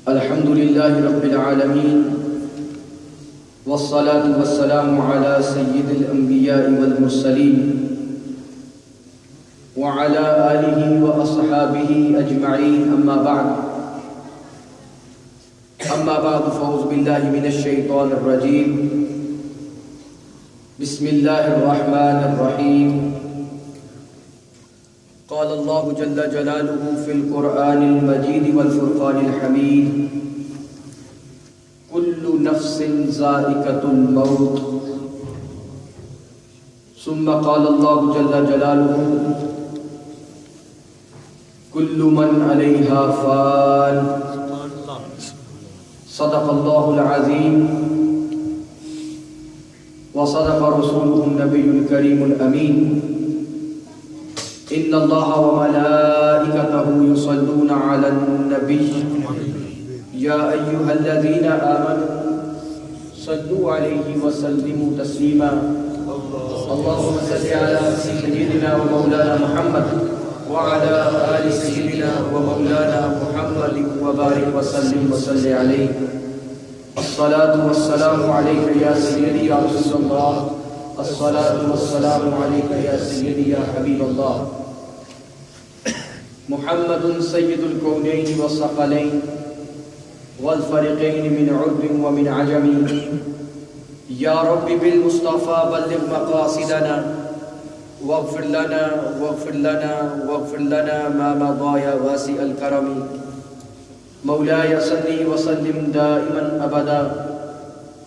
الحمد لله رب العالمين والصلاة والسلام على سيد الأنبياء والمرسلين وعلى آله وأصحابه أجمعين أما بعد فأعوذ بالله من الشيطان الرجيم بسم الله الرحمن الرحيم قال الله جل جلاله في القرآن المجيد والفرقان الحميد كل نفس ذائقة الموت ثم قال الله جل جلاله كل من عليها فان صدق الله العظيم وصدق رسوله النبي الكريم الأمين إن الله وملائكته يصلون على النبي يا أيها الذين آمنوا صلوا عليه وسلموا تسليما اللهم صل على سيدنا ومولانا محمد وعلى آل سيدنا ومولانا محمد وبارك وسلم وصل عليه الصلاة والسلام عليك يا سيدي يا رسول الله الصلاة والسلام عليك يا سيدي يا حبيب الله محمد سيد الكونين والثقلين والفريقين من عرب ومن عجم يا رب بالمصطفى بلغ مقاصدنا واغفر لنا ما مضى يا واسع الكرم مولاي صل وسلم دائما أبدا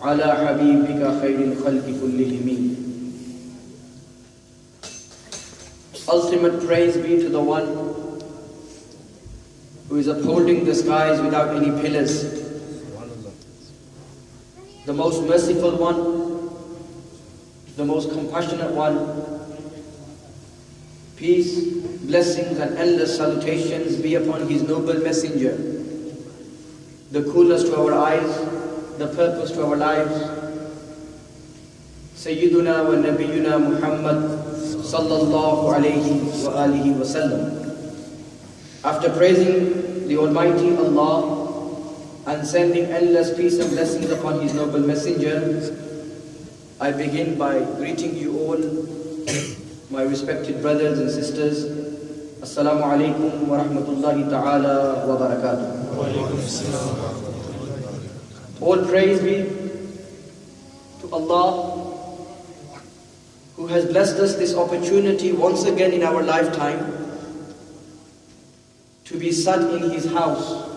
على حبيبك خير الخلق كلهم. Ultimate praise be to the one who is upholding the skies without any pillars, the most merciful one, the most compassionate one. Peace, blessings and endless salutations be upon his noble messenger, the coolest to our eyes, the purpose to our lives, Sayyiduna wa Nabiyuna Muhammad sallallahu alayhi wa alihi wa sallam. After praising the Almighty Allah and sending endless peace and blessings upon his noble messenger, I begin by greeting you all, my respected brothers and sisters. Assalamu alaikum wa rahmatullahi ta'ala wa barakatuh. All praise be to Allah who has blessed us this opportunity once again in our lifetime to be sat in his house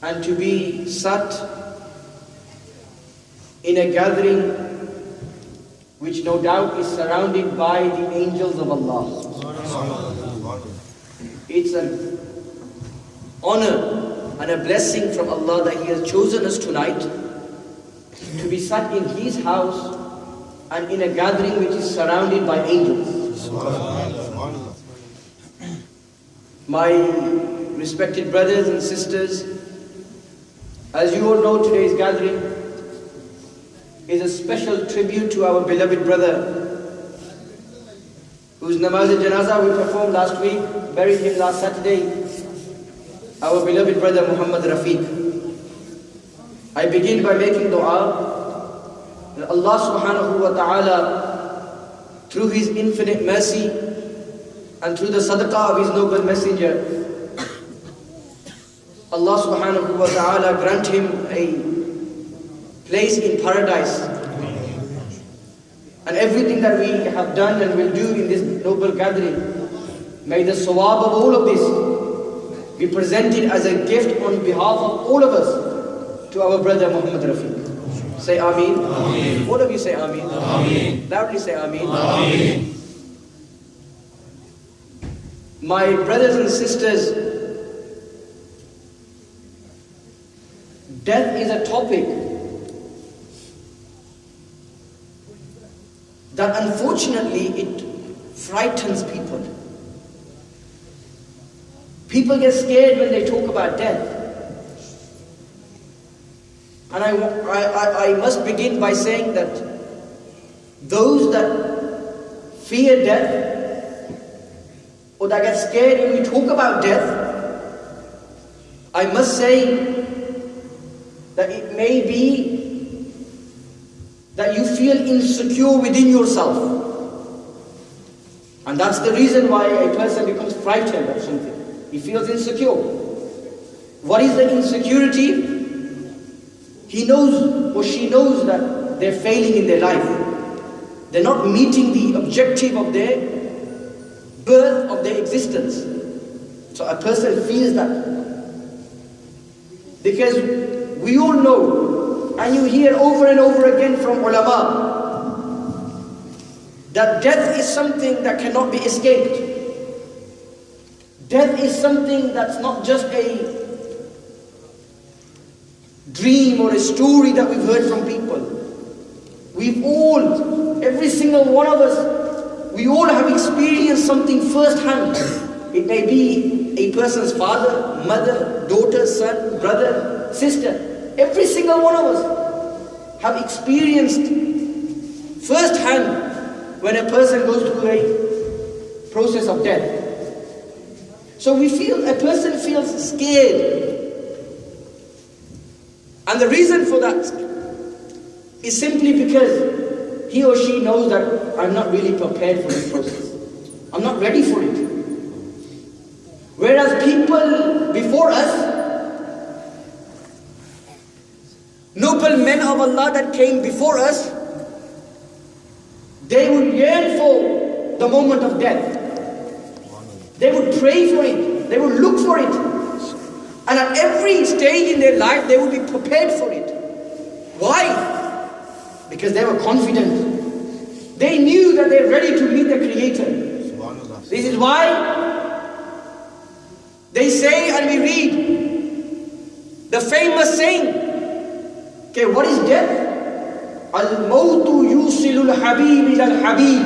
and to be sat in a gathering which no doubt is surrounded by the angels of Allah. It's an honor and a blessing from Allah that He has chosen us tonight to be sat in His house and in a gathering which is surrounded by angels. My respected brothers and sisters, as you all know, today's gathering is a special tribute to our beloved brother whose namaz-e-janazah we performed last week, buried him last Saturday, our beloved brother Muhammad Rafiq. I begin by making dua that Allah subhanahu wa ta'ala, through His infinite mercy and through the sadaqah of His noble messenger, Allah subhanahu wa ta'ala grant him a place in paradise. And everything that we have done and will do in this noble gathering, may the sawab of all of this be presented as a gift on behalf of all of us to our brother Muhammad Rafiq. Say Ameen. Ameen. All of you say Ameen. Ameen. Loudly say Ameen. Ameen. My brothers and sisters, death is a topic that unfortunately it frightens people. People get scared when they talk about death. And I must begin by saying that those that fear death or that get scared when we talk about death, I must say that it may be that you feel insecure within yourself. And that's the reason why a person becomes frightened of something. He feels insecure. What is the insecurity? He knows or she knows that they're failing in their life. They're not meeting the objective of their birth, of their existence. So a person feels that. Because we all know, and you hear over and over again from ulama, that death is something that cannot be escaped. Death is something that's not just a dream or a story that we've heard from people. We've all, every single one of us, we all have experienced something firsthand. It may be a person's father, mother, daughter, son, brother, sister. Every single one of us have experienced firsthand when a person goes through a process of death. So a person feels scared. And the reason for that is simply because he or she knows that I'm not really prepared for this process. I'm not ready for it. Whereas people before us, noble men of Allah that came before us, they would yearn for the moment of death. They would pray for it. They would look for it. And at every stage in their life, they would be prepared for it. Why? Because they were confident. They knew that they're ready to meet the Creator. This is why they say, and we read the famous saying, okay, what is death? Al-mawtu yusilul habib ila al-habib.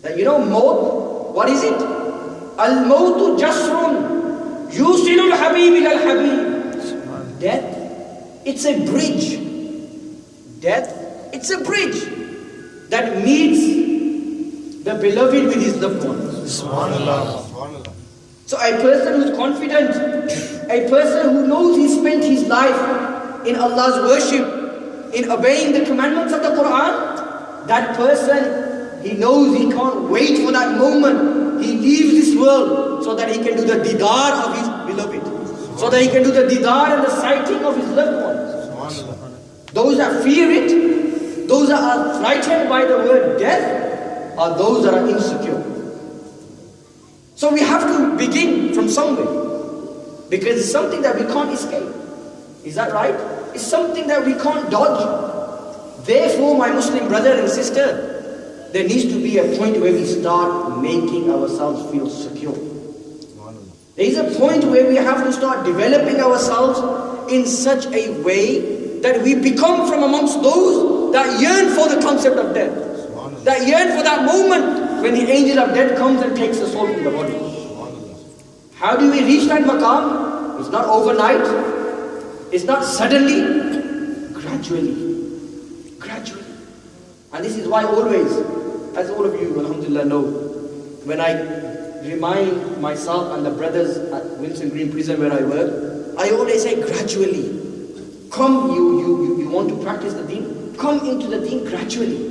That you know, maut, what is it? Al-mawtu jasrun yusilul habib ila al-habib. Death, it's a bridge. Death, it's a bridge that meets the beloved with his loved ones. Subhanallah. So a person who's confident, a person who knows he spent his life in Allah's worship, in obeying the commandments of the Quran, that person, he knows he can't wait for that moment. He leaves this world so that he can do the didar of his beloved, so that he can do the didar and the sighting of his loved ones. Those that fear it, those that are frightened by the word death, are those that are insecure. So we have to begin from somewhere, because it's something that we can't escape. Is that right? It's something that we can't dodge. Therefore, my Muslim brother and sister, there needs to be a point where we start making ourselves feel secure. There is a point where we have to start developing ourselves in such a way that we become from amongst those that yearn for the concept of death, that yearn for that moment when the angel of death comes and takes the soul from the body. How do we reach that maqam? It's not overnight. It's not suddenly. Gradually. Gradually. And this is why always, as all of you, alhamdulillah, know, when I remind myself and the brothers at Winson Green Prison where I work, I always say gradually. Come, you want to practice the deen? Come into the deen gradually.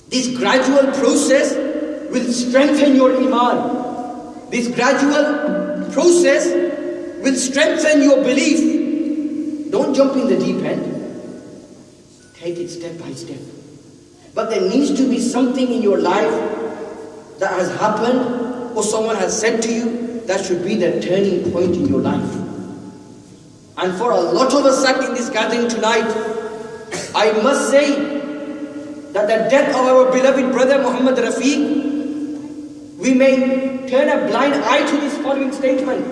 This gradual process will strengthen your iman. This gradual process will strengthen your belief. Don't jump in the deep end. Take it step by step. But there needs to be something in your life that has happened or someone has said to you that should be the turning point in your life. And for a lot of us sat in this gathering tonight, I must say that the death of our beloved brother Muhammad Rafiq, we may turn a blind eye to this following statement.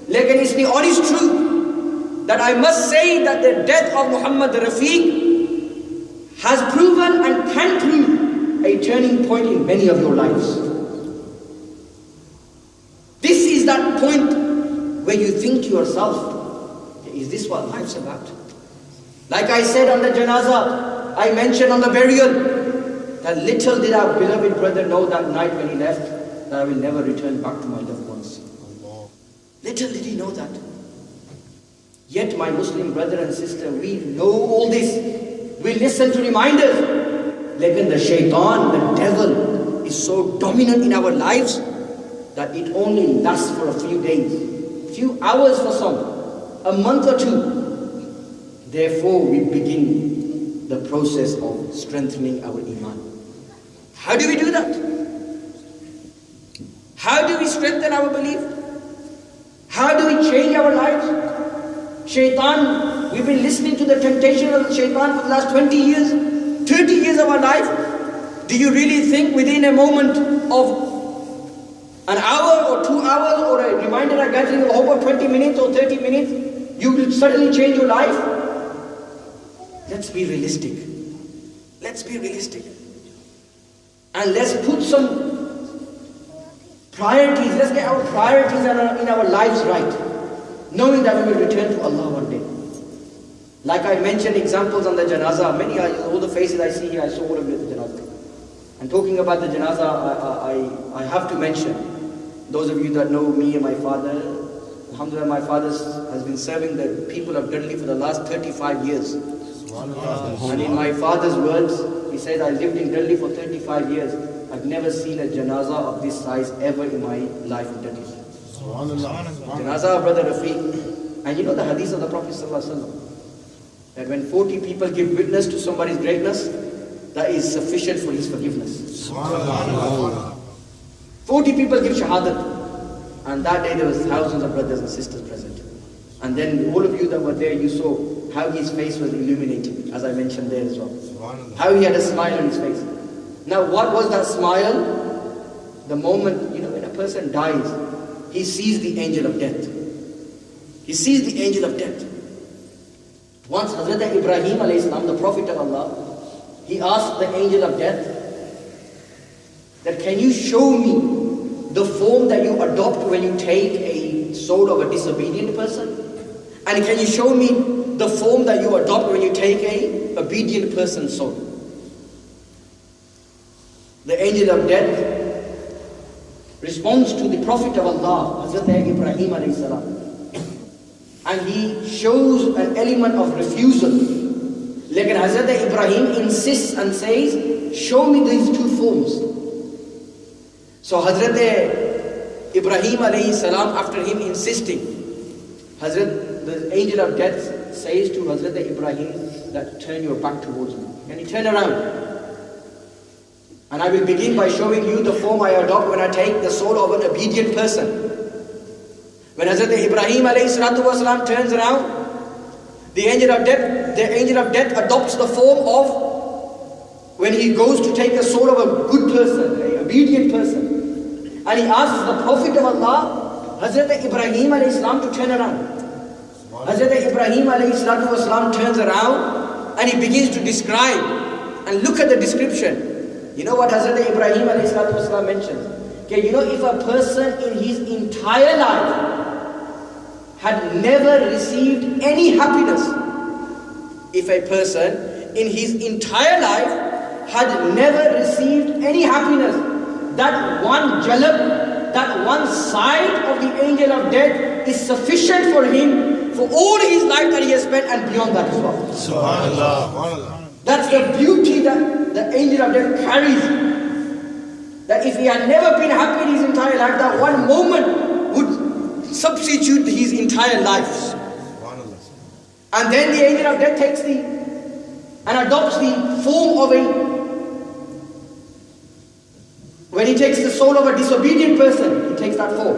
Lekin it's the honest truth that I must say that the death of Muhammad Rafiq has proven and can prove a turning point in many of your lives. This is that point where you think to yourself, is this what life's about? Like I said on the janazah, I mentioned on the burial, That little did our beloved brother know that night when he left, that I will never return back to my loved ones. Little did he know that. Yet my Muslim brother and sister, we know all this. We listen to reminders. Lekin the shaitan, the devil, is so dominant in our lives that it only lasts for a few days, few hours for some, a month or two. Therefore we begin the process of strengthening our iman. How do we do that? How do we strengthen our belief? How do we change our lives? Shaitan, we've been listening to the temptation of the shaitan for the last 20 years, 30 years of our life. Do you really think within a moment of an hour or 2 hours or a reminder or gathering of over 20 minutes or 30 minutes, you will suddenly change your life? Let's be realistic. Let's be realistic. And let's put some priorities, let's get our priorities in our lives right, knowing that we will return to Allah one day. Like I mentioned examples on the janazah, all the faces I see here, I saw all of you at the janazah. And talking about the janazah, I have to mention, those of you that know me and my father, alhamdulillah, my father has been serving the people of Delhi for the last 35 years. And in my father's words, he said, I lived in Delhi for 35 years. I've never seen a janazah of this size ever in my life in Delhi. Janazah of Brother Rafiq. And you know the hadith of the Prophet ﷺ, that when 40 people give witness to somebody's greatness, that is sufficient for his forgiveness. 40 people give shahadat. And that day there was thousands of brothers and sisters present. And then all of you that were there, you saw how his face was illuminated, as I mentioned there as well. How he had a smile on his face. Now what was that smile? The moment, when a person dies, he sees the angel of death. He sees the angel of death. Once Hazrat Ibrahim alayhi salam, the Prophet of Allah, he asked the angel of death that, can you show me the form that you adopt when you take a soul of a disobedient person? And can you show me the form that you adopt when you take a obedient person's soul? The angel of death responds to the Prophet of Allah, Hazrat Ibrahim alayhi salam. And he shows an element of refusal. Like Hazrat Ibrahim insists and says, show me these two forms. So Hazrat Ibrahim alayhi salam, after him insisting, the angel of death says to Hazrat Ibrahim that turn your back towards me. And he turn around. And I will begin by showing you the form I adopt when I take the soul of an obedient person. When Hazrat Ibrahim alayhi salatu wasalam turns around, the angel of death adopts the form of when he goes to take the soul of a good person, an obedient person. And he asks the Prophet of Allah, Hazrat Ibrahim alayhi salam, to turn around. Hazrat Ibrahim alayhi salatu wasalam turns around and he begins to describe. And look at the description. You know what Hazrat Ibrahim alayhi salatu wasalam mentions? Okay, if a person in his entire life had never received any happiness, if a person in his entire life had never received any happiness, that one jalab, that one sight of the angel of death is sufficient for him for all his life that he has spent and beyond that as well. Subhanallah. That's the beauty that the angel of death carries. That if he had never been happy in his entire life, that one moment would substitute his entire life. And then the angel of death takes and adopts the form of when he takes the soul of a disobedient person, he takes that form.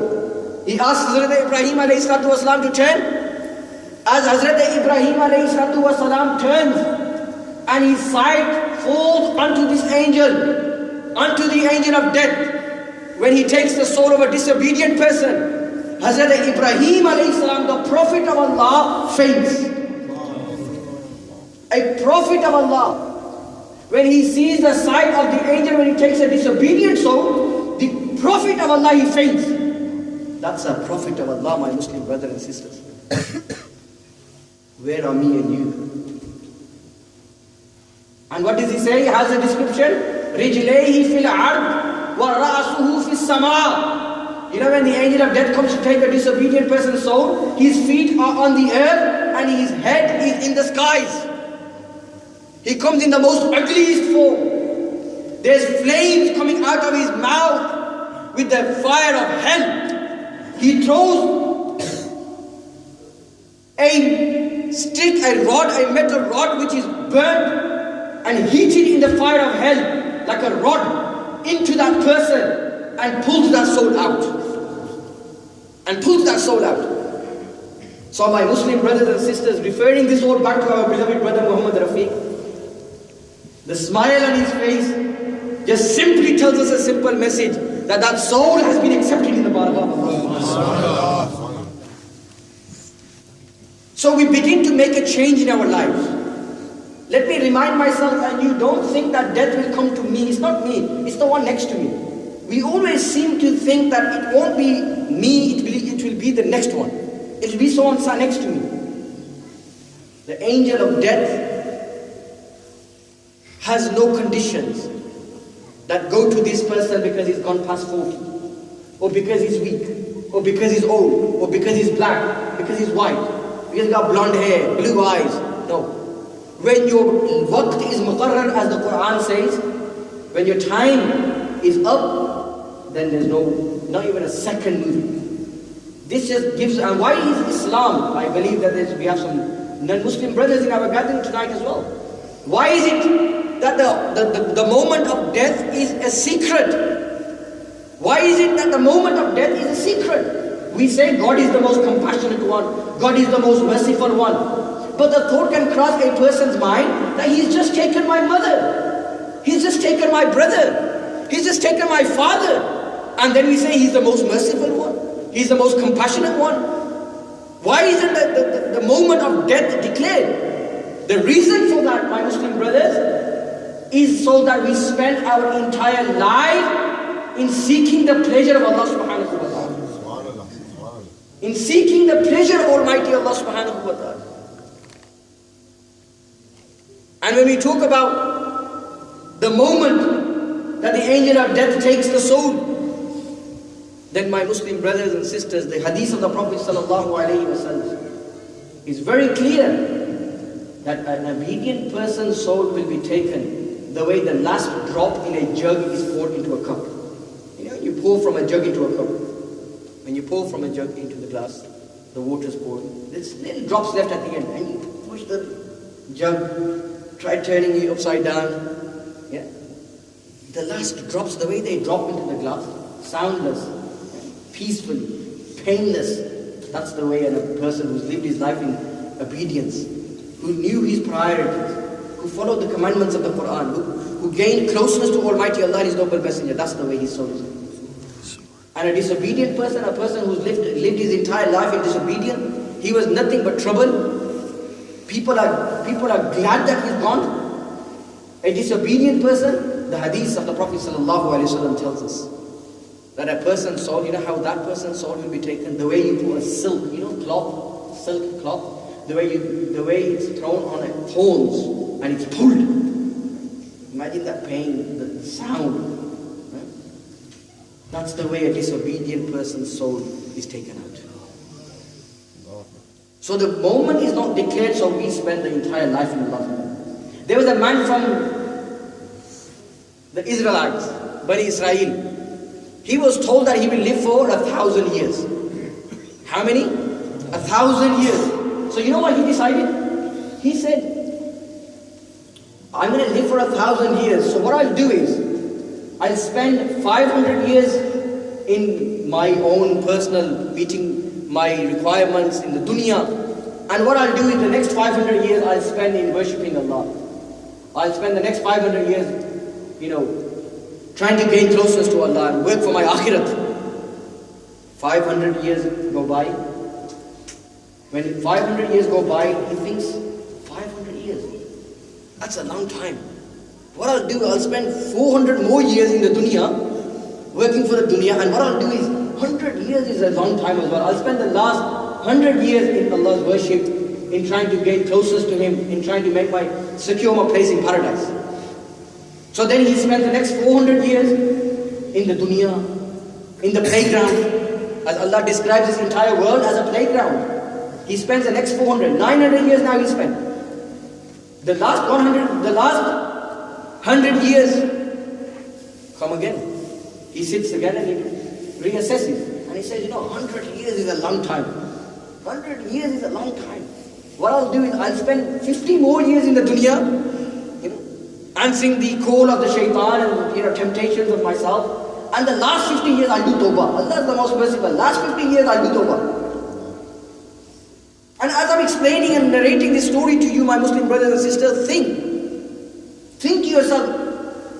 He asks Hazrat Ibrahim alayhi salatu wasalam to turn. As Hazrat Ibrahim alayhi salatu wasalam turns, and his sight falls onto this angel, onto the angel of death. When he takes the soul of a disobedient person, Hazrat Ibrahim alayhi salam, the Prophet of Allah, faints. A Prophet of Allah, when he sees the sight of the angel, when he takes a disobedient soul, the Prophet of Allah, he faints. That's a Prophet of Allah, my Muslim brothers and sisters. Where are me and you? And what does he say? He has a description. رِجْلَيْهِ فِي الْعَرْضِ وَرَأْسُهُ فِي السَّمَاءِ. You know, when the angel of death comes to take a disobedient person's soul, his feet are on the earth and his head is in the skies. He comes in the most ugliest form. There's flames coming out of his mouth with the fire of hell. He throws a stick, a metal rod which is burnt and heated in the fire of hell, like a rod, into that person and pulls that soul out. So my Muslim brothers and sisters, referring this all back to our beloved brother Muhammad Rafiq, the smile on his face just simply tells us a simple message, that soul has been accepted in the Barakah of Allah. So we begin to make a change in our lives. Let me remind myself and you, don't think that death will come to me. It's not me, it's the one next to me. We always seem to think that it won't be me, it will be the next one. It will be someone next to me. The angel of death has no conditions that go to this person because he's gone past 40, or because he's weak, or because he's old, or because he's black, because he's white, because he's got blonde hair, blue eyes. No. When your waqt is muqarrar, as the Quran says, when your time is up, then there's not even a second moving. This just gives, and why is Islam? I believe that we have some non-Muslim brothers in our gathering tonight as well. Why is it that the moment of death is a secret? Why is it that the moment of death is a secret? We say God is the most compassionate one, God is the most merciful one. But the thought can cross a person's mind that he's just taken my mother, he's just taken my brother, he's just taken my father. And then we say he's the most merciful one, he's the most compassionate one. Why isn't the moment of death declared? The reason for that, my Muslim brothers, is so that we spend our entire life in seeking the pleasure of Allah subhanahu wa ta'ala. In seeking the pleasure of Almighty Allah subhanahu wa ta'ala. And when we talk about the moment that the angel of death takes the soul, then my Muslim brothers and sisters, the hadith of the Prophet sallallahu alaihi wasallam is very clear that an obedient person's soul will be taken the way the last drop in a jug is poured into a cup. You know, you pour from a jug into a cup. When you pour from a jug into the glass, the water is poured. There's little drops left at the end, and you push the jug, try turning it upside down. Yeah, the last drops, the way they drop into the glass, soundless, peacefully, painless. That's the way a person who's lived his life in obedience, who knew his priorities, who followed the commandments of the Quran, who gained closeness to Almighty Allah and His noble messenger. That's the way his soul is. And a disobedient person, a person who's lived his entire life in disobedience, he was nothing but trouble. People are glad that he's gone. A disobedient person, the hadith of the Prophet ﷺ tells us that a person's soul, you know how that person's soul will be taken? The way you pour a silk, cloth, silk cloth, the way it's thrown on a horns and it's pulled. Imagine that pain, the sound. Right? That's the way a disobedient person's soul is taken out. So the moment is not declared, so we spend the entire life in Allah. There was a man from the Israelites, Bani Israel. He was told that he will live for 1,000 years. How many? 1,000 years. So you know what he decided? He said, I'm going to live for 1,000 years. So what I'll do is, I'll spend 500 years in my own personal meeting my requirements in the dunya. And what I'll do is the next 500 years I'll spend in worshipping Allah. I'll spend the next 500 years, trying to gain closeness to Allah and work for my akhirat. 500 years go by. When 500 years go by, he thinks, 500 years, that's a long time. What I'll do, I'll spend 400 more years in the dunya, working for the dunya, and what I'll do is, 100 years is a long time as well. I'll spend the last 100 years in Allah's worship, in trying to gain closest to Him, in trying to secure my place in paradise. So then he spent the next 400 years in the dunya, in the playground. As Allah describes this entire world as a playground. He spends the next 900 years now he spent. The last 100 years, come again. He sits again and he reassesses. And he says, 100 years is a long time. 100 years is a long time. What I'll do is I'll spend 50 more years in the dunya, answering the call of the shaitan and temptations of myself. And the last 50 years I'll do tawbah. Allah is the most merciful. Last 50 years I'll do tawbah. And as I'm explaining and narrating this story to you, my Muslim brothers and sisters, think to yourself,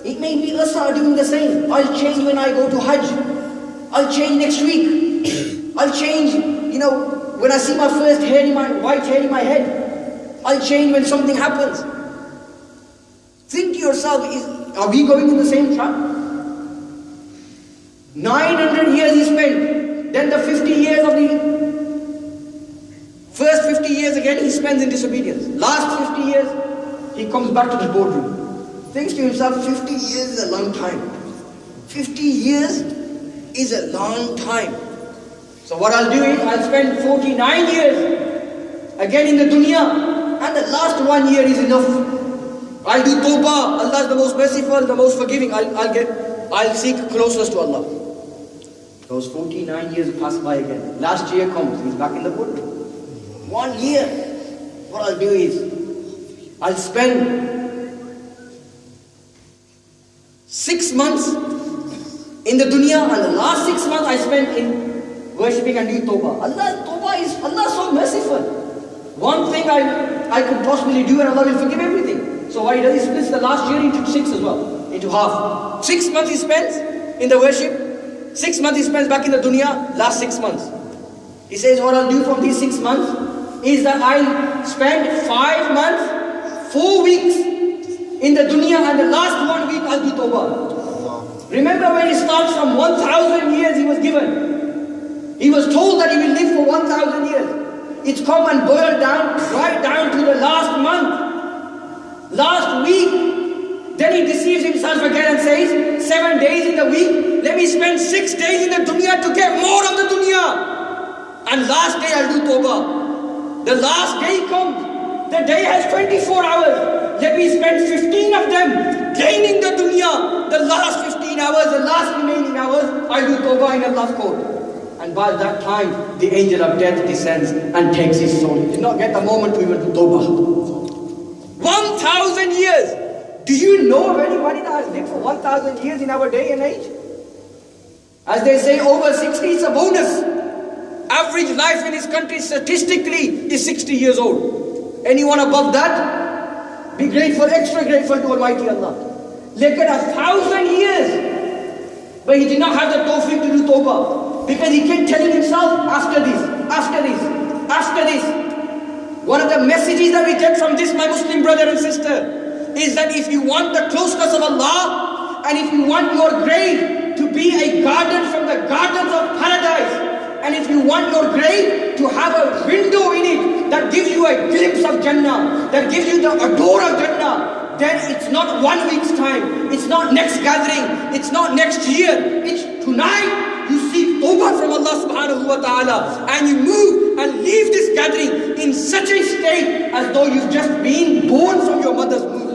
it may be us are doing the same. I'll change when I go to Hajj. I'll change next week. I'll change, when I see my first white hair in my head. I'll change when something happens. Think to yourself, are we going in the same trap? 900 years he spent. Then the 50 years of the first 50 years again he spends in disobedience. Last 50 years he comes back to the boardroom. Thinks to himself, 50 years is a long time. 50 years is a long time. So what I'll do is I'll spend 49 years again in the dunya, and the last 1 year is enough. I'll do tawbah. Allah is the most merciful, the most forgiving. I'll seek closeness to Allah. Those 49 years pass by again. Last year comes, he's back in the boardroom. 1 year. What I'll do is I'll spend 6 months in the dunya, and the last 6 months I spent in worshipping and doing tawbah. Allah is so merciful. One thing I could possibly do and Allah will forgive everything. So what he does, he splits the last year into 6 as well, into half. 6 months he spends in the worship, 6 months he spends back in the dunya, last 6 months. He says what I'll do from these 6 months is that I'll spend 5 months, 4 weeks in the dunya, and the last 1 week I'll do tawbah. Remember when he starts from 1,000 years he was given. He was told that he will live for 1,000 years. It's come and boiled down, right down to the last month, last week. Then he deceives himself again and says, 7 days in the week, let me spend 6 days in the dunya to get more of the dunya. And last day I'll do tawbah. The last day comes. The day has 24 hours. Let me spend 15 of them gaining the dunya. The last 15 hours, the last remaining hours, I'll do tawbah in Allah's court. And by that time, the angel of death descends and takes his soul. He did not get the moment to even do tawbah. 1,000 years. Do you know of anybody that has lived for 1,000 years in our day and age? As they say, over 60 is a bonus. Average life in this country statistically is 60 years old. Anyone above that, be grateful, extra grateful to Almighty Allah. Look at 1,000 years. But he did not have the tawfiq to do tawbah. Because he kept telling himself, after this, after this, after this. One of the messages that we get from this, my Muslim brother and sister, is that if you want the closeness of Allah, and if you want your grave to be a garden from the gardens of paradise, and if you want your grave to have a window in it that gives you a glimpse of Jannah, that gives you the adore of Jannah, then it's not 1 week's time, it's not next gathering, it's not next year, it's tonight. You seek tawbah from Allah subhanahu wa ta'ala, and you move and leave this gathering in such a state as though you've just been born from your mother's womb.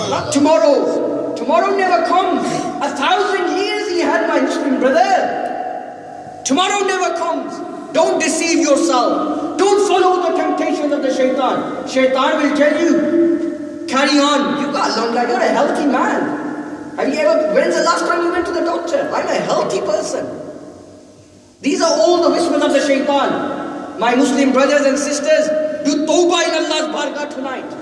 Not tomorrow. Tomorrow never comes. 1,000 years he had, my Muslim brother. Tomorrow never comes. Don't deceive yourself. Don't follow the temptations of the shaitan. Shaitan will tell you, carry on. You got long life. You're a healthy man. When's the last time you went to the doctor? I'm a healthy person. These are all the whispers of the shaitan. My Muslim brothers and sisters, do tawbah in Allah's barakah tonight.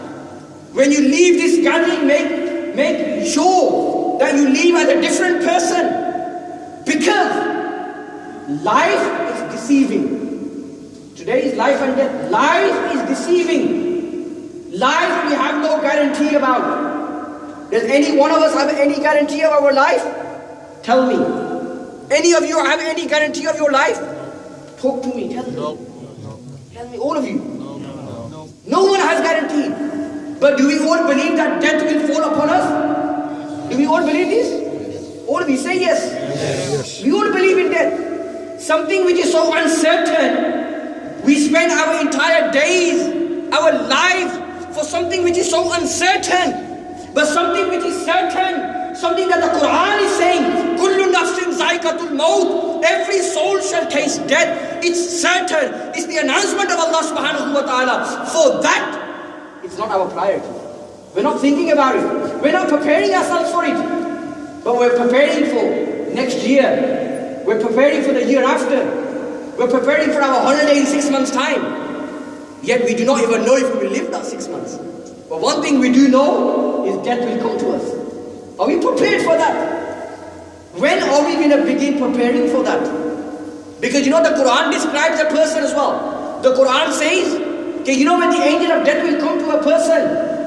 When you leave this gathering, make sure that you leave as a different person. Because life is deceiving. Today is life and death. Life is deceiving. Life we have no guarantee about. Does any one of us have any guarantee of our life? Tell me. Any of you have any guarantee of your life? Talk to me. Tell me. No. Tell me, all of you. No. No one has guarantee. But do we all believe that death will fall upon us? Do we all believe this? All we say yes. Yes. We all believe in death. Something which is so uncertain, we spend our entire days, our lives for something which is so uncertain. But something which is certain, something that the Quran is saying, Kullu nafsin zaikatul maut, every soul shall taste death. It's certain. It's the announcement of Allah subhanahu wa ta'ala. For that, it's not our priority. We're not thinking about it. We're not preparing ourselves for it. But we're preparing for next year. We're preparing for the year after. We're preparing for our holiday in 6 months' time. Yet we do not even know if we will live that 6 months. But one thing we do know is death will come to us. Are we prepared for that? When are we going to begin preparing for that? Because you know the Quran describes a person as well. The Quran says, okay, you know when the angel of death will come to a person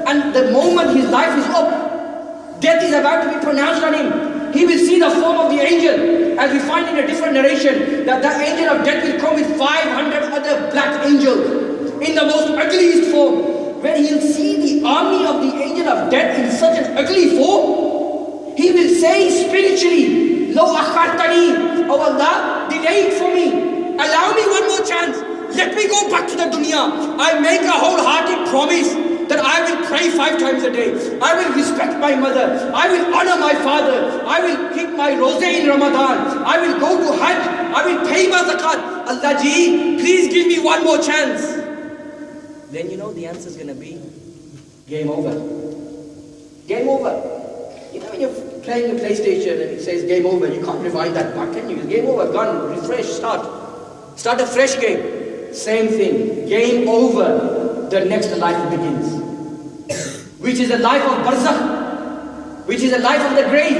and the moment his life is up, death is about to be pronounced on him, he will see the form of the angel. As we find in a different narration, that the angel of death will come with 500 other black angels in the most ugliest form. When he'll see the army of the angel of death in such an ugly form, he will say spiritually, Lo akhartani, oh Allah, delay it for me. Allow me one more chance. Let me go back to the dunya. I make a wholehearted promise that I will pray 5 times a day. I will respect my mother. I will honor my father. I will keep my rosé in Ramadan. I will go to Hajj. I will pay my zakat. Allah ji, please give me one more chance. Then you know the answer is going to be game over. Game over. You know when you're playing a PlayStation and it says game over, you can't rewind that back, can you? It's game over, gone, refresh, start. Start a fresh game. Same thing. Game over. The next life begins. Which is a life of barzakh. Which is a life of the grave.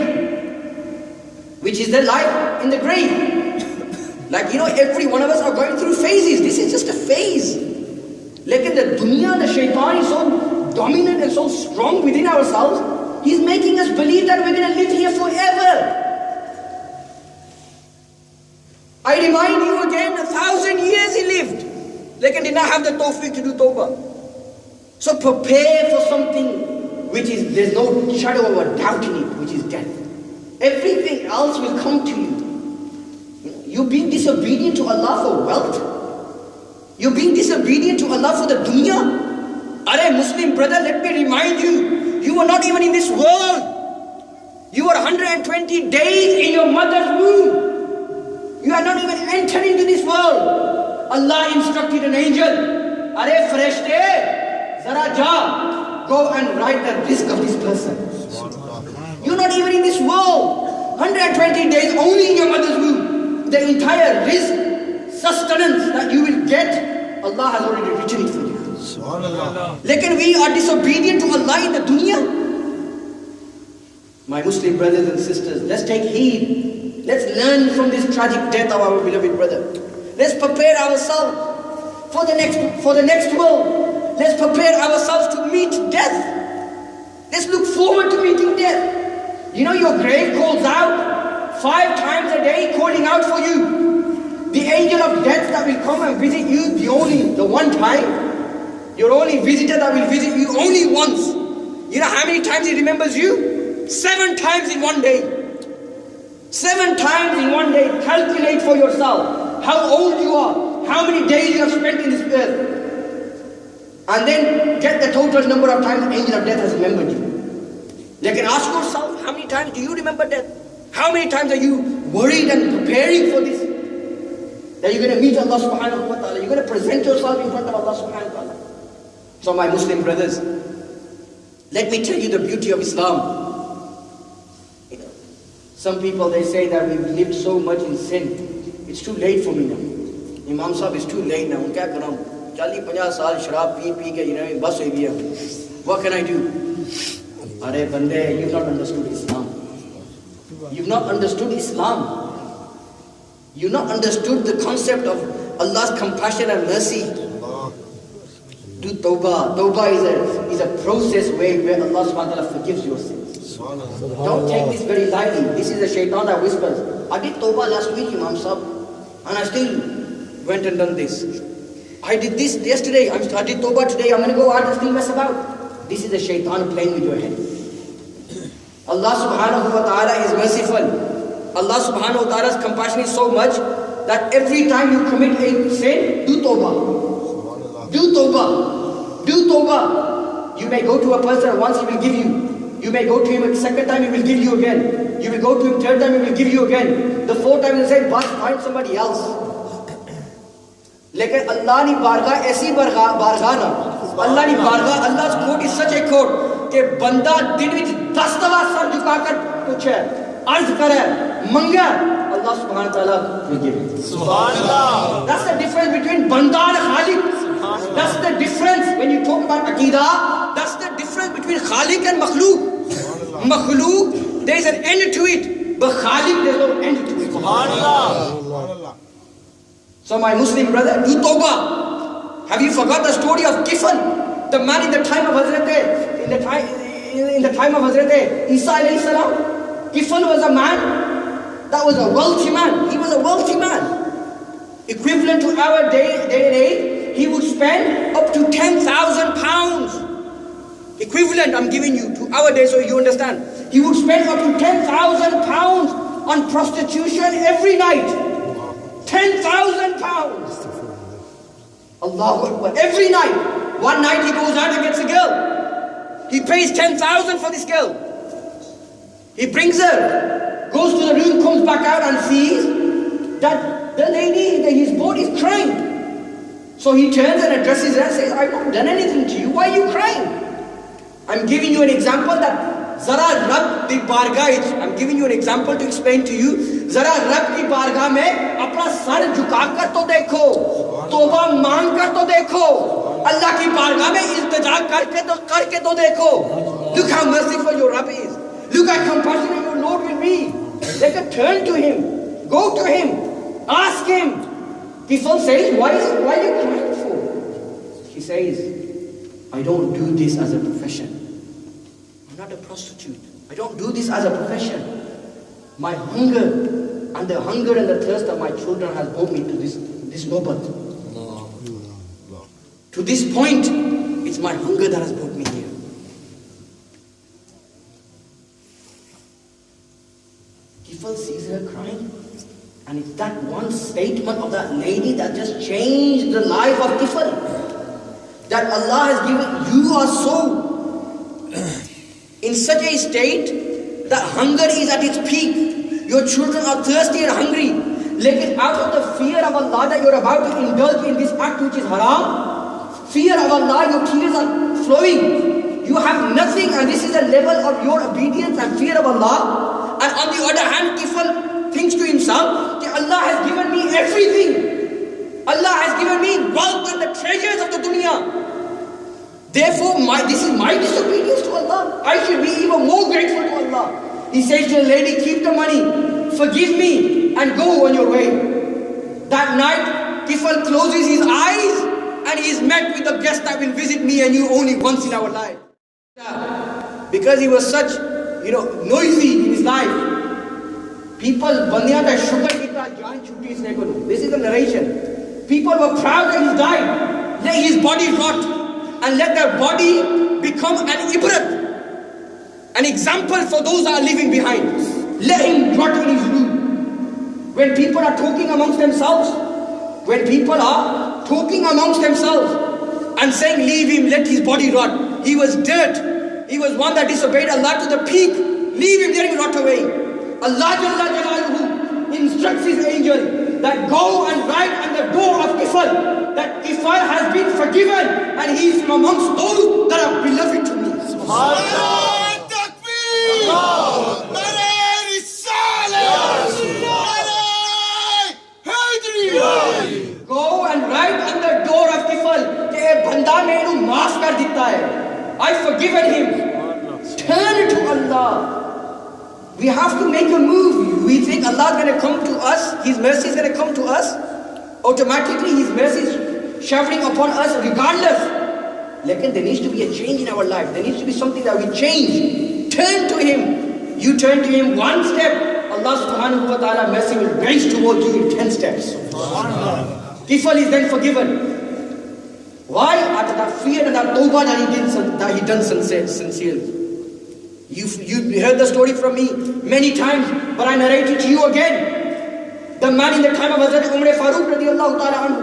Which is the life in the grave. Like, you know, every one of us are going through phases. This is just a phase. Like in the dunya, the shaitan is so dominant and so strong within ourselves, he's making us believe that we're going to live here forever. I remind you again, 1,000 years he lived. Like he did not have the tawfiq to do tawbah. So prepare for something which is, there's no shadow of a doubt in it, which is death. Everything else will come to you. You're being disobedient to Allah for wealth. You're being disobedient to Allah for the dunya. Are Muslim brother, let me remind you, you were not even in this world. You were 120 days in your mother's womb. You are not even entered into this world. Allah instructed an angel, Are farishte, zara ja, go and write the risk of this person. You're not even in this world. 120 days only in your mother's womb. The entire risk, sustenance that you will get, Allah has already written it for you. Lekin we are disobedient to Allah in the dunya. My Muslim brothers and sisters, let's take heed. Let's learn from this tragic death of our beloved brother. Let's prepare ourselves for the next world. Let's prepare ourselves to meet death. Let's look forward to meeting death. You know your grave calls out 5 times a day, calling out for you. The angel of death that will come and visit you, the one time. Your only visitor that will visit you only once. You know how many times he remembers you? 7 times in one day. 7 times in one day. Calculate for yourself how old you are, how many days you have spent in this earth. And then get the total number of times the angel of death has remembered you. You can ask yourself, how many times do you remember death? How many times are you worried and preparing for this? That you're going to meet Allah subhanahu wa ta'ala. You're going to present yourself in front of Allah subhanahu wa ta'ala. So my Muslim brothers, let me tell you the beauty of Islam. You know, some people, they say that we've lived so much in sin. It's too late for me now. Imam Sahib, it's too late now. Kya karam? 40-50 saal sharab pee ke, you know, bas ho gaya. What can I do? Are bande, you've not understood Islam. You've not understood Islam. You've not understood the concept of Allah's compassion and mercy. Do tawbah. Tawbah is a process where Allah subhanahu wa ta'ala forgives your sins. Don't take this very lightly. This is a shaitan that whispers. I did tawbah last week, Imam Sahib, and I still went and done this. I did this yesterday. I did tawbah today. I'm going to go out and still mess about. This is the shaitan playing with your head. Allah subhanahu wa ta'ala is merciful. Allah subhanahu wa ta'ala's compassion is so much that every time you commit a sin, do tawbah. Do tawbah. Do tawbah. You may go to a person once, he will give you. You may go to him a second time, he will give you again. You will go to him third time, he will give you again. The fourth time he will say, but find somebody else. Lekin Allah ni bargah aisi bargah na. Allah ni bargah, Allah's court is such a court ke banda din vich 10 dafa sar jhuka kar puche, arz kare, manga, Allah subhanahu wa ta'ala will give it. Subhanallah. That's the difference between banda and khaliq. That's the difference when you talk about aqidah. That's the difference between khaliq and makhluq. Makhluq, there is an end to it, but khaliq, there is no end to it. Subhanallah. So my Muslim brother, do tawbah. Have you forgot the story of Kifl, the man in the time of Hazrat Isa alayhi salam? Kifl was a man that was a wealthy man. He was a wealthy man. Equivalent to our day and age, he would spend up to 10,000 pounds. Equivalent, I'm giving you, to our day so you understand. He would spend up to 10,000 pounds on prostitution every night. 10,000 pounds. Allahu Akbar. Every night. One night he goes out and gets a girl. He pays 10,000 for this girl. He brings her, goes to the room, comes back out and sees that the lady, his body is crying. So he turns and addresses her and says, I've not done anything to you. Why are you crying? I'm giving you an example that Zara Rab di Bargah. I'm giving you an example to explain to you. Zara Rab di Bargah mein apna sar jhuka kar to dekho. Toba mang kar to dekho. Allah ki Bargah mein iltija karke to dekho. Look how merciful your Rabb is. Look how compassionate your Lord will be. Let us turn to him. Go to him. Ask him. Kifl says, why are you crying for? He says, I don't do this as a profession. I'm not a prostitute. I don't do this as a profession. My hunger and the hunger and the thirst of my children has brought me to this noble. To this point, it's my hunger that has brought me here. Kifl sees her crying. And it's that one statement of that lady that just changed the life of Kifl. That Allah has given, you are so in such a state that hunger is at its peak. Your children are thirsty and hungry. Lekin out of the fear of Allah that you're about to indulge in this act which is haram, fear of Allah, your tears are flowing. You have nothing, and this is a level of your obedience and fear of Allah. And on the other hand, Kifl thinks to himself, that Allah has given me everything. Allah has given me wealth and the treasures of the dunya. Therefore, this is my disobedience to Allah. I should be even more grateful to Allah. He says to the lady, keep the money, forgive me, and go on your way. That night, Kifl closes his eyes and he is met with the guest that will visit me and you only once in our life. Because he was such, noisy in his life. People, bandiyan da shukar kita jaan chutti isne ko do. This is the narration. People were proud that he died. Let his body rot. And let their body become an ibrat, an example for those that are leaving behind. Let him rot in his room. When people are talking amongst themselves, and saying, leave him, let his body rot. He was dirt. He was one that disobeyed Allah to the peak. Leave him, let him rot away. Allah Jalla Jalaluhu instructs his angel that go and write on the door of Kifl that Kifl has been forgiven and he is from amongst those that are beloved to me. Subhanallah. Takbir. Nare Risalah. Nare Go and write on the door of Kifl that banda mainu maaf kar ditta hai. I've forgiven him. Turn to Allah. We have to make a move. We think Allah is going to come to us, His mercy is going to come to us. Automatically His mercy is showering upon us regardless. Lekin there needs to be a change in our life. There needs to be something that we change. Turn to Him. You turn to Him one step, Allah subhanahu wa ta'ala mercy will raise towards you in 10 steps. Kifl is then forgiven. Why? Out of that fear and that tawbah that he done sincerely. You heard the story from me many times, but I narrate it to you again. The man in the time of Hazrat Umar Farooq radiallahu ta'ala anhu.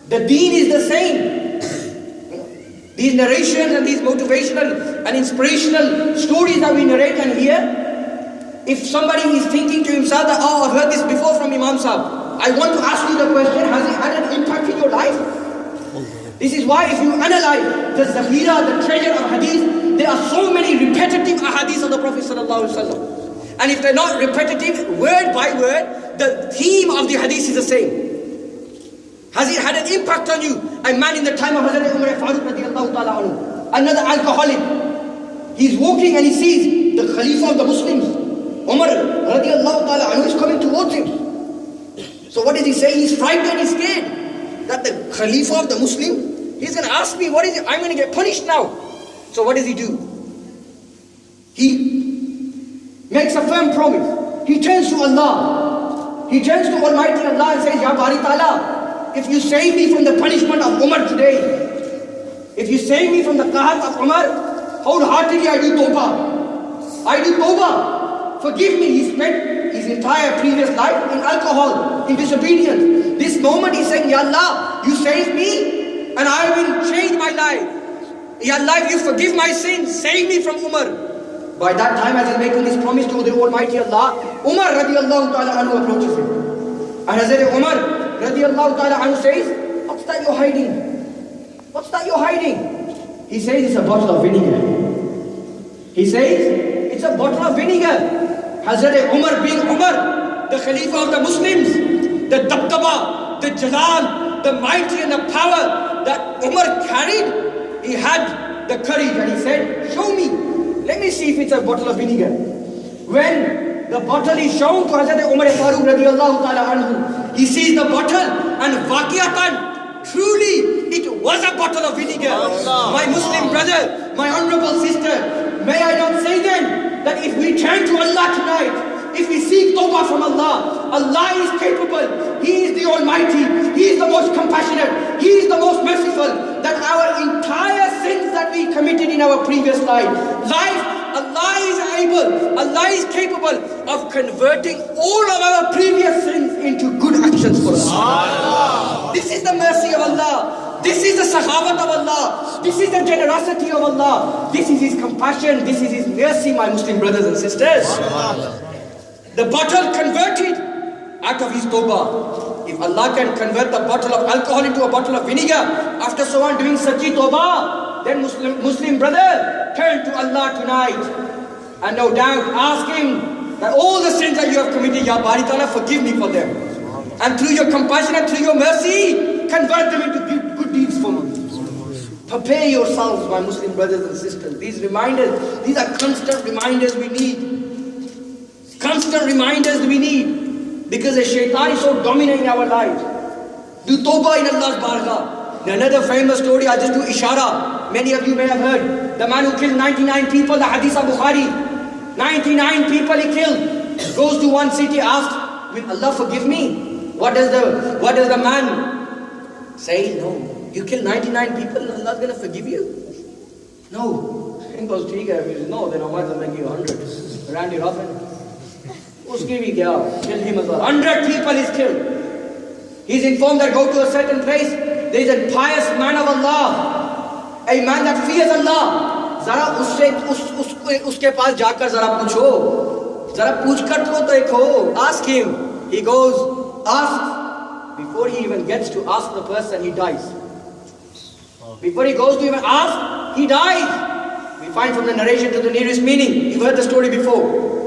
The deen is the same. These narrations and these motivational and inspirational stories that we narrate and hear, if somebody is thinking to himself that, oh, I've heard this before from Imam Sahib, I want to ask you the question, has it had an impact in your life? This is why if you analyze the zakhira, the treasure of hadith, there are so many repetitive ahadith of the Prophet ﷺ. And if they're not repetitive, word by word, the theme of the hadith is the same. Has it had an impact on you? A man in the time of Hazrat Umar Farooq radiallahu ta'ala anhu, another alcoholic, he's walking and he sees the Khalifa of the Muslims, Umar radiallahu ta'ala anhu, is coming towards him. So what does he say? He's frightened, he's scared that the Khalifa of the Muslim, he's going to ask me, what is it? I'm going to get punished now. So what does he do? He makes a firm promise. He turns to Allah. He turns to Almighty Allah and says, Ya Bari Ta'ala, if you save me from the punishment of Umar today, if you save me from the qahat of Umar, wholeheartedly I do tawbah. I do tawbah. Forgive me. He spent his entire previous life in alcohol, in disobedience. This moment he's saying, Ya Allah, you save me and I will change my life. Ya Allah, if you forgive my sins, save me from Umar. By that time, as he's making this promise to the Almighty Allah, Umar radiallahu ta'ala anhu approaches him. And Hazrat Umar radiallahu ta'ala anhu says, what's that you're hiding? What's that you're hiding? He says, it's a bottle of vinegar. He says, it's a bottle of vinegar. Hazrat Umar being Umar, the Khalifa of the Muslims, the dabdaba, the jalal, the mighty and the power that Umar carried, he had the courage and he said, show me. Let me see if it's a bottle of vinegar. When the bottle is shown to Hazrat Umar Farooq radiallahu ta'ala anhu, he sees the bottle and waqiyatan, truly it was a bottle of vinegar. My Muslim brother, my honorable sister, may I not say then that if we turn to Allah tonight, if we seek tawbah from Allah, Allah is capable. He is the Almighty. He is the most compassionate. He is the most merciful. That our entire sins that we committed in our previous life, Allah is able, Allah is capable of converting all of our previous sins into good actions for us. This is the mercy of Allah. This is the sakhawat of Allah. This is the generosity of Allah. This is His compassion. This is His mercy, my Muslim brothers and sisters. The bottle converted out of his tawbah. If Allah can convert the bottle of alcohol into a bottle of vinegar, after someone doing sachi tawbah, then Muslim brother, turn to Allah tonight. And no doubt ask Him that all the sins that you have committed, Ya Bari Ta'ala, forgive me for them. And through your compassion and through your mercy, convert them into good deeds for me. Prepare yourselves, my Muslim brothers and sisters. These reminders, these are constant reminders we need. Constant reminders we need, because the shaitan is so dominant in our lives. Do tawbah in Allah's bargah. Another famous story, I just do ishara. Many of you may have heard. The man who killed 99 people, the hadith of Bukhari. 99 people he killed. Goes to one city, asks, will Allah forgive me? What does the man say? No. You killed 99 people, Allah's going to forgive you? No. He goes, no, then Allah will make you 100. Round it up and uske bhi kya? Kill him as well. 100 people is killed. He's informed that go to a certain place. There is a pious man of Allah, a man that fears Allah. Zara uske paas jaakar zara pucho. Zara puch kar to dekho. Ask him. He goes, asks. Before he even gets to ask the person, he dies. Before he goes to even ask, he dies. We find from the narration to the nearest meaning. You've heard the story before.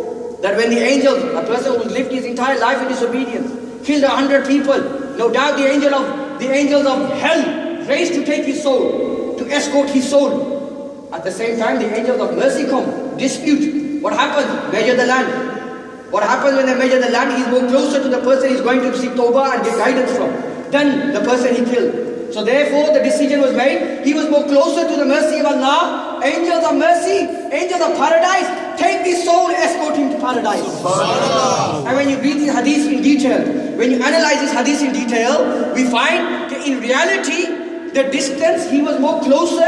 That when the angels, a person who lived his entire life in disobedience, killed 100 people, no doubt the angels of hell raced to take his soul, to escort his soul. At the same time, the angels of mercy come, dispute. What happens? Measure the land. What happens when they measure the land? He's more closer to the person he's going to seek tawbah and get guidance from than the person he killed. So therefore, the decision was made. He was more closer to the mercy of Allah. Angels of mercy, angels of paradise, take this soul, escort him to paradise. And when you read the hadith in detail, when you analyze this hadith in detail, we find that in reality, the distance, he was more closer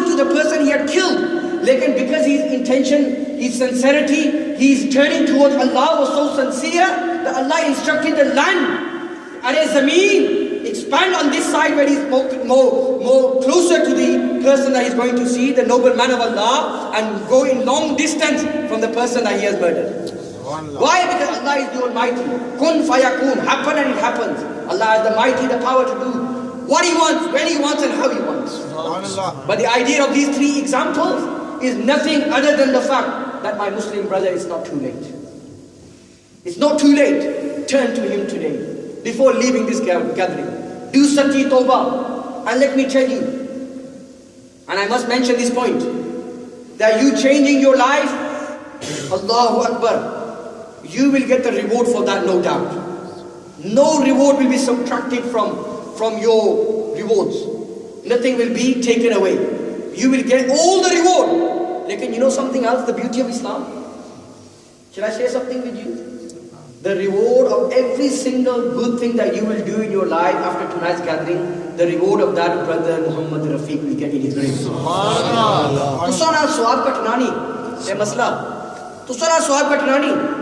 to the person he had killed. Lekin because his intention, his sincerity, his turning towards Allah was so sincere, that Allah instructed the land, Are Zameen, expand on this side where he's more closer to the person that he's going to see, the noble man of Allah, and go in long distance from the person that he has murdered. Why? Because Allah is the Almighty. Kun fayakun, happen and it happens. Allah has the mighty, the power to do what He wants, when He wants, and how He wants. But the idea of these three examples is nothing other than the fact that my Muslim brother, it's not too late. It's not too late. Turn to him today, before leaving this gathering. Do Sati Tawbah. And let me tell you, and I must mention this point, that you changing your life, Allahu Akbar, you will get the reward for that, no doubt. No reward will be subtracted from your rewards. Nothing will be taken away. You will get all the reward. Lekin you know something else, the beauty of Islam? Shall I share something with you? The reward of every single good thing that you will do in your life after tonight's gathering, the reward of that brother Muhammad Rafiq will get in his grave. Subhanallah. Tusa na swab ka tunani, ye masla. Tusa na swab ka tunani.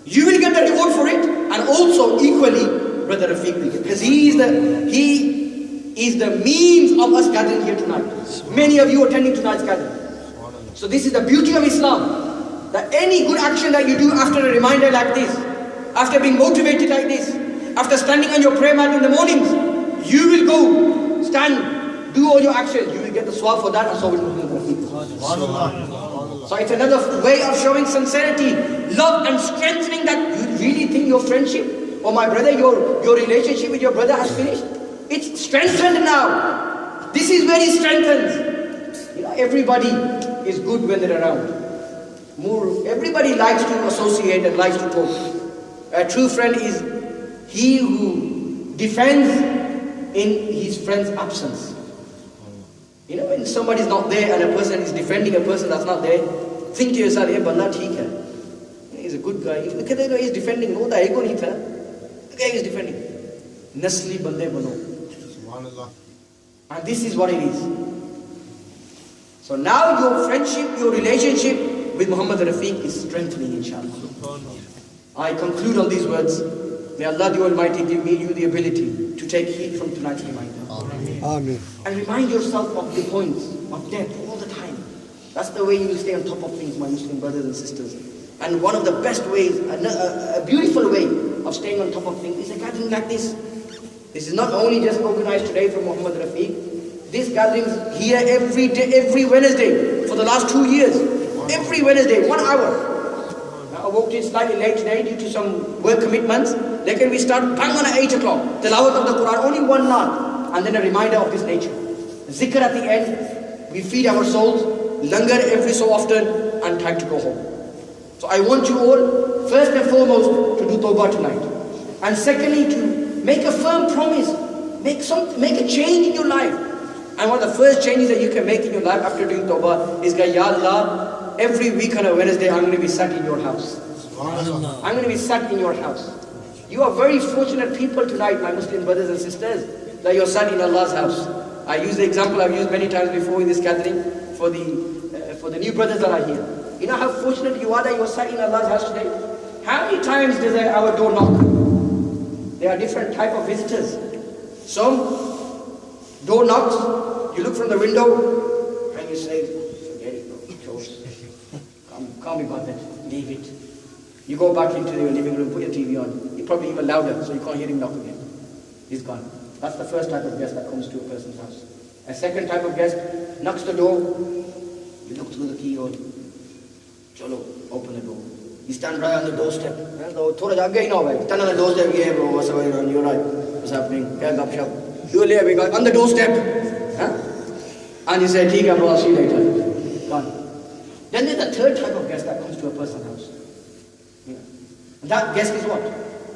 You will get the reward for it, and also equally, brother Rafiq will get, because he is the means of us gathering here tonight. Many of you attending tonight's gathering. So this is the beauty of Islam, that any good action that you do after a reminder like this, after being motivated like this, after standing on your prayer mat in the mornings, you will go, stand, do all your actions, you will get the swab for that, and so will Muhammad Rafiq. So it's another way of showing sincerity, love and strengthening that you really think your friendship, or my brother, your relationship with your brother has finished. It's strengthened now. This is where it strengthens. You know, everybody is good when they're around. Everybody likes to associate and likes to talk. A true friend is he who defends in his friend's absence. You know, when somebody's not there and a person is defending a person that's not there, think to yourself, "Hey, banda theek hai. He's a good guy. Look at the guy he's defending. No, the ego nahi tha. The guy is defending. Nasli bande bano." And this is what it is. So now your friendship, your relationship with Muhammad Rafiq is strengthening, inshallah. I conclude on these words. May Allah the Almighty give me you the ability to take heed from tonight's reminder. Amen. And remind yourself of the points of death all the time. That's the way you will stay on top of things, my Muslim brothers and sisters. And one of the best ways, a beautiful way of staying on top of things is a gathering like this. This is not only just organized today for Muhammad Rafiq. This gathering is here every day, every Wednesday for the last 2 years. Every Wednesday, 1 hour. Now, I walked in slightly late today due to some work commitments. Then we start bang on at 8 o'clock. Tilawat of the Quran, only one night. And then a reminder of this nature. Zikr at the end. We feed our souls. Langar every so often. And time to go home. So I want you all, first and foremost, to do tawbah tonight. And secondly, to make a firm promise. Make a change in your life. And one of the first changes that you can make in your life after doing tawbah is, Ya Allah, every week on a Wednesday, I'm going to be sat in your house. I'm going to be sat in your house. You are very fortunate people tonight, my Muslim brothers and sisters, that you're sat in Allah's house. I use the example I've used many times before in this gathering for the new brothers that are here. You know how fortunate you are that you're sat in Allah's house today? How many times does our door knock? There are different type of visitors. Some door knocks, you look from the window and you say, "Forget it, bro. Can't be bothered. Leave it." You go back into your living room, put your TV on. You're probably even louder, so you can't hear him knock again. He's gone. That's the first type of guest that comes to a person's house. A second type of guest knocks the door. You look through the keyhole. Chalo, open the door. You stand right on the doorstep. Stand on the doorstep. Yeah, bro, what's going on? You're right. What's happening? You on the doorstep. Huh? And you say, "Theek hai, bro, I'll see you later." Gone. Then there's the third type of guest that comes to a person's house. And that guest is what?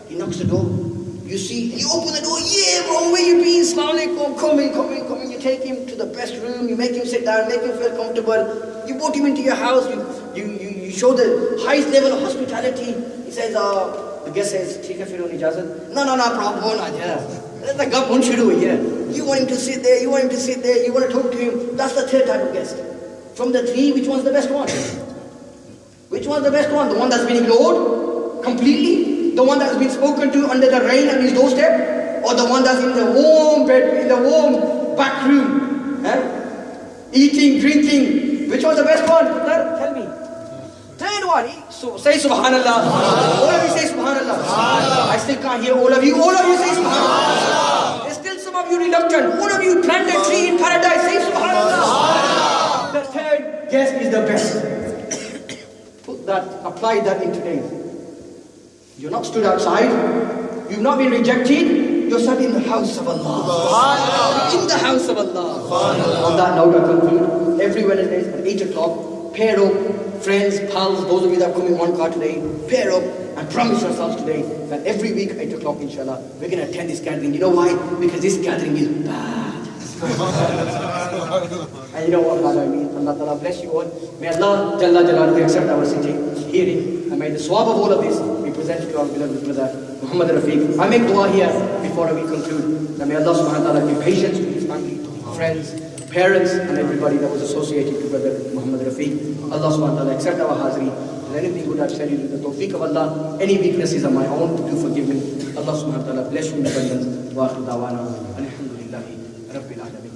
He knocks the door. You see, you open the door. "Yeah, bro, where you been? Assalamu alaikum. Come in. You take him to the best room. You make him sit down, make him feel comfortable. You brought him into your house. You show the highest level of hospitality. He says, the guest says, "Theek hai, fir hone ijazat." No, problem, that's the gap shuru hui hai. You want him to sit there, you want to talk to him. That's the third type of guest. From the three, which one's the best one? Which one's the best one? The one that's been ignored completely? The one that's been spoken to under the rain on his doorstep? Or the one that's in the warm bed, in the warm back room? Eating, drinking. Which one's the best one? Tell me. Third one. So say Subhanallah. All of you say Subhanallah. I still can't hear all of you. All of you say Subhanallah. There's still some of you reluctant. All of you plant a tree in paradise. Say Subhanallah. The third guest is the best. Apply that in today. You're not stood outside. You've not been rejected. You're sat in the house of Allah. In the house of Allah. On that note, I conclude. Every Wednesday at 8 o'clock, pair up, friends, pals, those of you that come in one car today, pair up and promise yourselves today that every week at 8 o'clock, inshallah, we're going to attend this gathering. You know why? Because this gathering is bad. And you know what, Father, I mean? Allah Ta'ala bless you all. May Allah Jalla Jalaluhu accept our sitting, hearing, and may the swab of all of this be presented to our beloved brother Muhammad Rafiq. I make dua here before we conclude. And may Allah Subhanahu wa Ta'ala give patience with his family, friends, parents, and everybody that was associated to brother Muhammad Rafiq. Allah Subhanahu wa Ta'ala accept our hazri. And anything good I've said is with the tawfiq of Allah. Any weaknesses of my own, do forgive me. Allah Subhanahu wa Ta'ala bless you in abundance. Wa akhiru da'wana. Alhamdulillahi Rabbil Alameen.